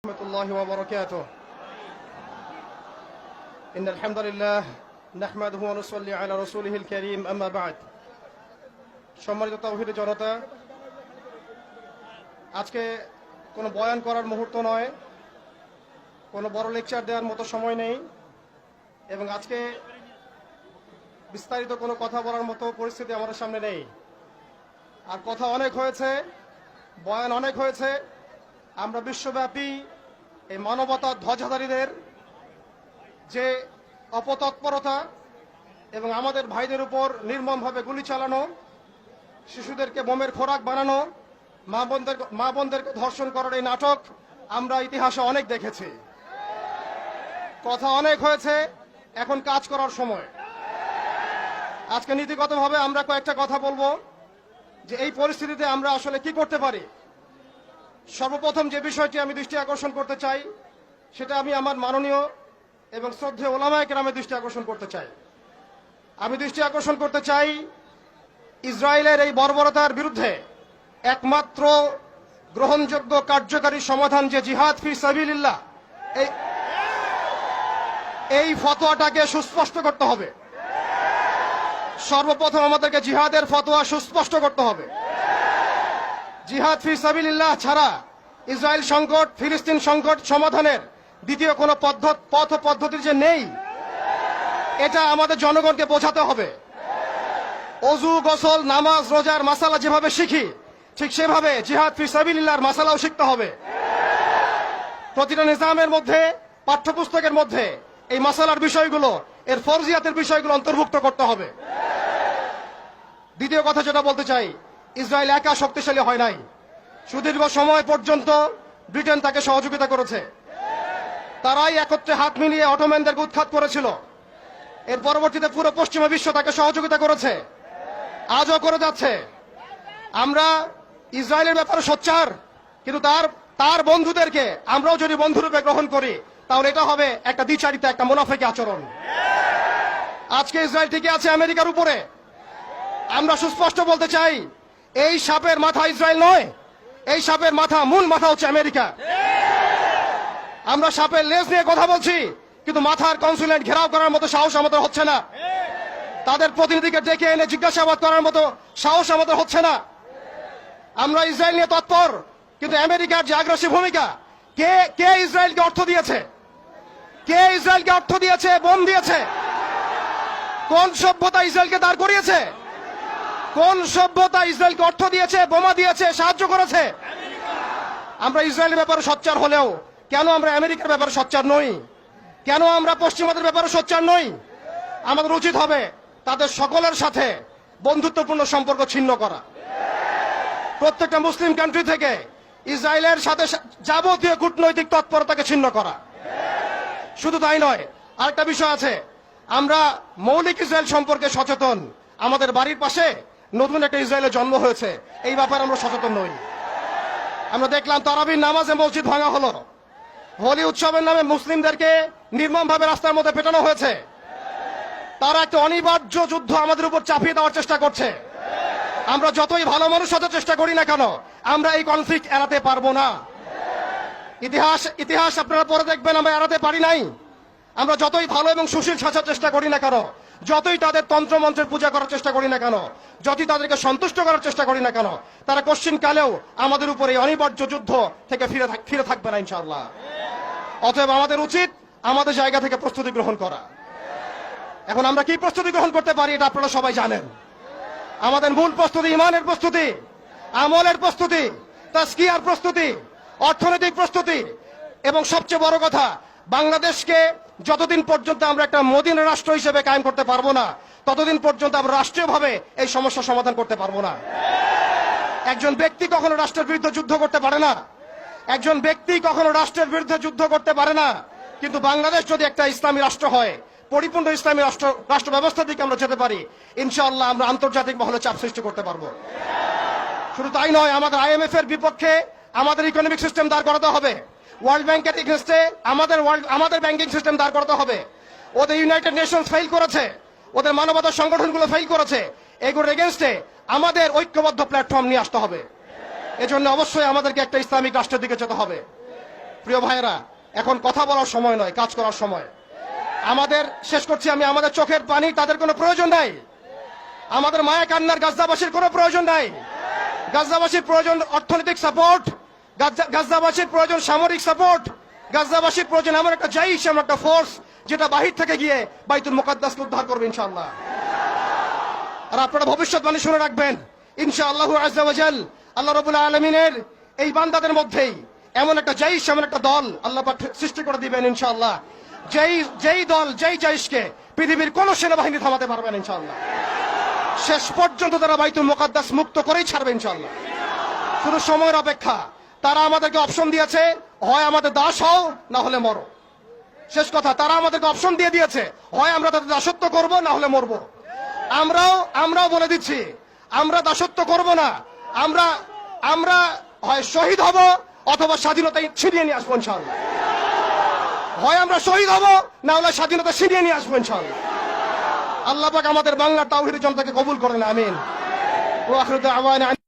ورحمة الله وبركاته إن الحمد لله نحمده ونصلي على رسوله الكريم أما بعد সম্মানিত তাওহীদের জনতা, আজকে কোনো বয়ান করার মুহূর্ত নয়, কোনো বড় লেকচার দেওয়ার মতো সময় নেই এবং আজকে বিস্তারিত কোনো কথা বলার মতো পরিস্থিতি আমাদের সামনে নেই। আর কথা অনেক হয়েছে, বয়ান অনেক হয়েছে। আমরা বিশ্বব্যাপী এই মানবতা ধ্বজাধারীদের যে অপতৎপরতা এবং আমাদের ভাইদের উপর নির্মমভাবে গুলি চালানো, শিশুদেরকে বোমের খোরাক বানানো, মা বোনদেরকে ধর্ষণ করার এই নাটক আমরা ইতিহাসে অনেক দেখেছি। কথা অনেক হয়েছে, এখন কাজ করার সময়। আজকে নীতিগতভাবে আমরা কয়েকটা কথা বলবো যে এই পরিস্থিতিতে আমরা আসলে কি করতে পারি। সর্বপ্রথম যে বিষয়টি আমি দৃষ্টি আকর্ষণ করতে চাই, সেটা আমি আমার মাননীয় এবং শ্রদ্ধেয় ওলামায়ে কেরামের দৃষ্টি আকর্ষণ করতে চাই। আমি দৃষ্টি আকর্ষণ করতে চাই ইসরায়েলের এই বর্বরতার বিরুদ্ধে একমাত্র গ্রহণযোগ্য কার্যকারী সমাধান যে জিহাদ ফি সাবিলিল্লাহ, এই ফতোয়াটাকে সুস্পষ্ট করতে হবে। সর্বপ্রথম আমাদেরকে জিহাদের ফতোয়া সুস্পষ্ট করতে হবে। জিহাদ ফি সাবিলিল্লাহ ছাড়া ইসরায়েল সংকট, ফিলিস্তিন সংকট সমাধানের দ্বিতীয় কোনো পথ পদ্ধতি যে নেই, এটা আমাদের জনগণকে বোঝাতে হবে। অজু, গোসল, নামাজ, রোজার মাসালা যেভাবে শিখি, ঠিক সেভাবে জিহাদ ফি সাবিলিল্লাহর মাসালাও শিখতে হবে। প্রতিটা নিজামের মধ্যে, পাঠ্যপুস্তকের মধ্যে এই মাসালার বিষয়গুলো, এর ফরজিয়াতের বিষয়গুলো অন্তর্ভুক্ত করতে হবে। দ্বিতীয় কথা যেটা বলতে চাই, ইসরায়েল একা শক্তিশালী হয় নাই। সুদীর্ঘ সময় পর্যন্ত ব্রিটেন তাকে সহযোগিতা করেছে। তারাই একত্রে হাত মিলিয়ে অটোম্যানদেরকে উৎখাত করেছিল। এর পরবর্তীতে পুরো পশ্চিমা বিশ্ব তাকে সহযোগিতা করেছে, আজও করে যাচ্ছে। আমরা ইসরায়েলের ব্যাপারে সোচ্চার, কিন্তু তার বন্ধুদেরকে আমরাও যদি বন্ধুরূপে গ্রহণ করি, তাহলে এটা হবে একটা দ্বিচারিতা, একটা মুনাফিকি আচরণ। আজকে ইসরায়েল টিকে আছে আমেরিকার উপরে। আমরা সুস্পষ্ট বলতে চাই, এই সাপের মাথা ইসরায়েল নয়, এই সাপের মাথা, মূল মাথা হচ্ছে আমেরিকা। আমরা সাপের লেজ নিয়ে কথা বলছি, কিন্তু মাথার কনসুলেট ঘেরাও করার মতো সাহস আমাদের হচ্ছে না। তাদের প্রতিনিধিকে ডেকে এনে জিজ্ঞাসাবাদ করার মতো সাহস আমাদের হচ্ছে না। আমরা ইসরায়েল নিয়ে তৎপর, কিন্তু আমেরিকার যে আগ্রাসী ভূমিকা, কে ইসরায়েলকে অর্থ দিয়েছে? কে ইসরায়েলকে অর্থ দিয়েছে, বোম দিয়েছে? কোন সভ্যতা ইসরায়েলকে দাঁড় করিয়েছে? কোন সভ্যতা ইসরায়েলকে অর্থ দিয়েছে, বোমা দিয়েছে, সাহায্য করেছে? আমরা ইসরায়েলের ব্যাপারে সোচ্চার হলেও কেন আমরা আমেরিকার ব্যাপারে সোচ্চার নই? কেন আমরা পশ্চিমাদের ব্যাপারে সোচ্চার নই? আমাদের উচিত হবে তাদের সকলের সাথে বন্ধুত্বপূর্ণ সম্পর্ক ছিন্ন করা। প্রত্যেকটা মুসলিম কান্ট্রি থেকে ইসরায়েলের সাথে যাবতীয় কূটনৈতিক তৎপরতাকে ছিন্ন করা। শুধু তাই নয়, আরেকটা বিষয় আছে, আমরা মৌলিক ইসরায়েল সম্পর্কে সচেতন। আমাদের বাড়ির পাশে নতুন একটা ইসরায়েলের জন্ম হয়েছে, এই ব্যাপারে আমরা সচেতন নই। আমরা দেখলাম তারাবির নামাজে মসজিদ ভাঙা হলো। হোলি উৎসবের নামে মুসলিমদেরকে নির্মমভাবে রাস্তার মধ্যে পেটানো হয়েছে। তারা একটা অনিবার্য যুদ্ধ আমাদের উপর চাপিয়ে দেওয়ার চেষ্টা করছে। আমরা যতই ভালো মানুষ হতে চেষ্টা করি না কেন, আমরা এই কনফ্লিক্ট এড়াতে পারবো না। ইতিহাস আপনারা পরে দেখবেন আমরা এড়াতে পারি নাই। আমরা যতই ভালো এবং সুশীল সাজার চেষ্টা করি না কেন, যতই তাদের তন্ত্রমন্ত্রের পূজা করার চেষ্টা করি না কেন, যতই তাদেরকে সন্তুষ্ট করার চেষ্টা করি না কেন, তারা কোশ্চিনকালেও আমাদের উপর এই অনিবার্য যুদ্ধ থেকে ফিরে থাকবে না ইনশাআল্লাহ। অতএব আমাদের উচিত আমাদের জায়গা থেকে প্রস্তুতি গ্রহণ করা। এখন আমরা কি প্রস্তুতি গ্রহণ করতে পারি, এটা আপনারা সবাই জানেন। আমাদের মূল প্রস্তুতি ইমানের প্রস্তুতি, আমলের প্রস্তুতি, তাজকিয়ার প্রস্তুতি, অর্থনৈতিক প্রস্তুতি, এবং সবচেয়ে বড় কথা, বাংলাদেশকে যতদিন পর্যন্ত আমরা একটা মদিনা রাষ্ট্র হিসেবে কায়েম করতে পারবো না, ততদিন পর্যন্ত আমরা রাষ্ট্রীয়ভাবে এই সমস্যার সমাধান করতে পারবো না। একজন ব্যক্তি কখনো রাষ্ট্রের বিরুদ্ধে যুদ্ধ করতে পারে না, একজন ব্যক্তি কখনো রাষ্ট্রের বিরুদ্ধে যুদ্ধ করতে পারে না। কিন্তু বাংলাদেশ যদি একটা ইসলামী রাষ্ট্র হয়, পরিপূর্ণ ইসলামী রাষ্ট্র ব্যবস্থার দিকে আমরা যেতে পারি, ইনশাআল্লাহ আমরা আন্তর্জাতিক মহলে চাপ সৃষ্টি করতে পারবো। শুধু তাই নয়, আমাদের IMF এর বিপক্ষে আমাদের ইকোনমিক সিস্টেম দাঁড় করাতে হবে। ওয়ার্ল্ড ব্যাংকের এগেইনস্টে আমাদের ব্যাংকিং সিস্টেম দাঁড় করাতে হবে। ওদের ইউনাইটেড নেশনস ফেল করেছে, ওদের মানবতার সংগঠনগুলো ফেল করেছে। এগুলোর এগেইনস্টে আমাদের ঐক্যবদ্ধ প্ল্যাটফর্ম নিয়ে আসতে হবে। এজন্য অবশ্যই আমাদেরকে একটা ইসলামিক রাষ্ট্রের দিকে যেতে হবে। প্রিয় ভাইয়েরা, এখন কথা বলার সময় নয়, কাজ করার সময়। আমাদের শেষ করছি আমি, আমাদের চোখের পানি তাদের কোনো প্রয়োজন নাই, আমাদের মায়া কান্নার গাজদাবাসীর কোনো প্রয়োজন নাই। গাজদাবাসীর প্রয়োজন অর্থনৈতিক সাপোর্ট, গাজদাবাসীর প্রয়োজন সামরিক সাপোর্ট, গাজদাবাসীর প্রয়োজন এমন একটা জাইশ, এমন একটা ফোর্স যেটা বাহির থেকে গিয়ে বাইতুল মুকাদ্দাসকে উদ্ধার করবে ইনশাআল্লাহ। আর আপনারা ভবিষ্যৎবাণী শুনে রাখবেন, ইনশাআল্লাহু আযজা ওয়া জাল আল্লাহ রাব্বুল আলামিনের এই বান্দাদের মধ্যেই এমন একটা জাইশ, এমন একটা দল আল্লাহ পাক সৃষ্টি করে দিবেন ইনশাআল্লাহ। যেই দল, যেই জাইশকে পৃথিবীর কোন সেনাবাহিনী থামাতে পারবে না ইনশাআল্লাহ। শেষ পর্যন্ত তারা বাইতুল মুকাদ্দাস মুক্ত করেই ছাড়বে ইনশাআল্লাহ। শুধু সময়ের অপেক্ষা। তারা আমাদেরকে অপশন দিয়েছে, হয় আমাদের দাস হও, না হলে মরো। শেষ কথা, তারা আমাদেরকে অপশন দিয়ে দিয়েছে, হয় আমরা তাদের দাসত্ব করব, না হলে মরবো। আমরাও বলে দিচ্ছি, আমরা দাসত্ব করব না। আমরা হয় শহীদ হব, অথবা স্বাধীনতা ছিনিয়ে নিয়ে আসবো ইনশাআল্লাহ। হয় আমরা শহীদ হব, না হলে স্বাধীনতা ছিনিয়ে নিয়ে আসবো ইনশাআল্লাহ। আল্লাহ পাক আমাদের বাংলার তাওহীদের জনতাকে কবুল করেন, আমিন। ওয়া আখিরু দাওয়ানা।